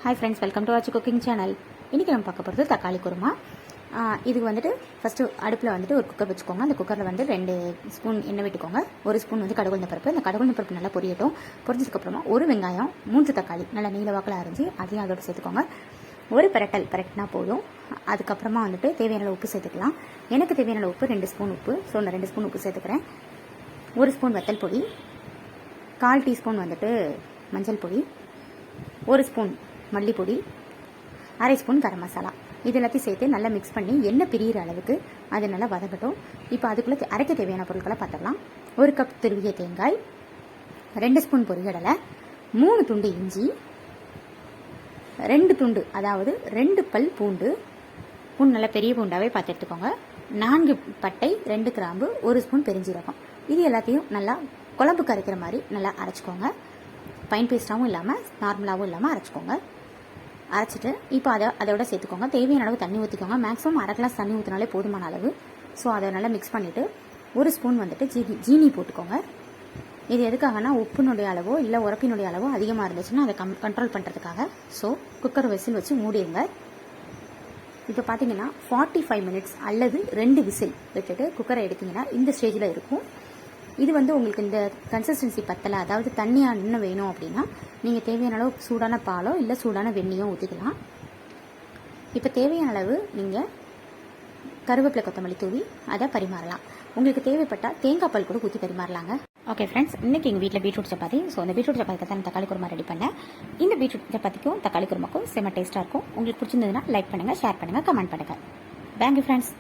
Hi friends, welcome to watch cooking channel. இன்றைக்கி நம்ம பார்க்க போகிறது தக்காளி குருமா. இதுக்கு வந்துட்டு ஃபஸ்ட்டு அடுப்பில் வந்துட்டு ஒரு குக்கர் வச்சுக்கோங்க. அந்த குக்கரில் வந்து 2 ஸ்பூன் எண்ணெய் விட்டுக்கோங்க. 1 ஸ்பூன் வந்து கடுகுளுந்த பருப்பு. அந்த கடுகுளுந்த பருப்பு நல்லா பொரியட்டும். பொரிஞ்சதுக்கப்புறமா ஒரு வெங்காயம், 3 தக்காளி நல்லா நீல வாக்கில் அரைஞ்சி அதையும் அதோடு சேர்த்துக்கோங்க. ஒரு பிரட்டினா போதும். அதுக்கப்புறமா வந்துட்டு தேவையான உப்பு சேர்த்துக்கலாம். எனக்கு தேவையான உப்பு 2 ஸ்பூன் உப்பு. ஸோ நான் 2 ஸ்பூன் உப்பு சேர்த்துக்கிறேன். 1 ஸ்பூன் வத்தல் பொடி, 1/4 டீஸ்பூன் வந்துட்டு மஞ்சள் பொடி, 1 ஸ்பூன் மல்லிப்பொடி, 1/2 ஸ்பூன் கரம் மசாலா. இது எல்லாத்தையும் சேர்த்து நல்லா மிக்ஸ் பண்ணி எண்ணெய் பிரிகிற அளவுக்கு அது நல்லா வதங்கட்டும். இப்போ அதுக்குள்ளே அரைக்க தேவையான பொருட்களை பார்த்துக்கலாம். 1 கப் துருவிய தேங்காய், 2 ஸ்பூன் பொரிகடலை, 3 துண்டு இஞ்சி, 2 துண்டு அதாவது 2 பல் பூண்டு. பூண்டு நல்லா பெரிய பூண்டாகவே பார்த்து எடுத்துக்கோங்க. 4 பட்டை, 2 கிராம்பு, 1 ஸ்பூன் பெருஞ்சீரகம். இது எல்லாத்தையும் நல்லா குழம்புக்கு அரைக்கிற மாதிரி நல்லா அரைச்சிக்கோங்க. ஃபைன் பேஸ்ட்டாகவும் இல்லாமல் நார்மலாகவும் இல்லாமல் அரைச்சிக்கோங்க. அரைச்சிட்டு இப்போ அதோட சேர்த்துக்கோங்க. தேவையான அளவு தண்ணி ஊற்றிக்கோங்க. மேக்ஸிமம் 1/2 கிளாஸ் தண்ணி ஊற்றினாலே போதுமான அளவு. ஸோ அதை நல்லா மிக்ஸ் பண்ணிவிட்டு 1 ஸ்பூன் வந்துட்டு ஜீனி போட்டுக்கோங்க. இது எதுக்காகனா உப்புனுடைய அளவோ இல்லை உரப்பினுடைய அளவோ அதிகமாக இருந்துச்சுன்னா அதை கண்ட்ரோல் பண்ணுறதுக்காக. ஸோ குக்கர் விசில் வச்சு மூடிடுங்க. இப்போ பார்த்தீங்கன்னா 45 மினிட்ஸ் அல்லது 2 விசில் விட்டுட்டு குக்கரை எடுத்திங்கன்னா இந்த ஸ்டேஜில் இருக்கும். இது வந்து உங்களுக்கு இந்த கன்சிஸ்டன்சி பத்தலை, அதாவது தண்ணியாக இன்னும் வேணும் அப்படின்னா நீங்கள் தேவையான அளவு சூடான பாலோ இல்லை சூடான வெந்நியோ ஊற்றிக்கலாம். இப்போ தேவையான அளவு நீங்கள் கருவேப்பிலை கொத்தமல்லி தூவி அதை பரிமாறலாம். உங்களுக்கு தேவைப்பட்டால் தேங்காய் பால் கூட ஊற்றி பரிமாறலாங்க. ஓகே ஃப்ரெண்ட்ஸ், இன்றைக்கி எங்கள் வீட்டில் பீட்ரூட் சப்பாத்தி. ஸோ அந்த பீட்ரூட் சப்பாத்தி தான் தக்காளி குருமா ரெடி பண்ணேன். இந்த பீட்ரூட் சப்பாத்திக்கும் தக்காளி குருமாக்கும் செம்ம டேஸ்ட்டாக இருக்கும். உங்களுக்கு பிடிச்சிருந்ததுன்னா லைக் பண்ணுங்கள், ஷேர் பண்ணுங்கள், கமெண்ட் பண்ணுங்கள். Thank you friends.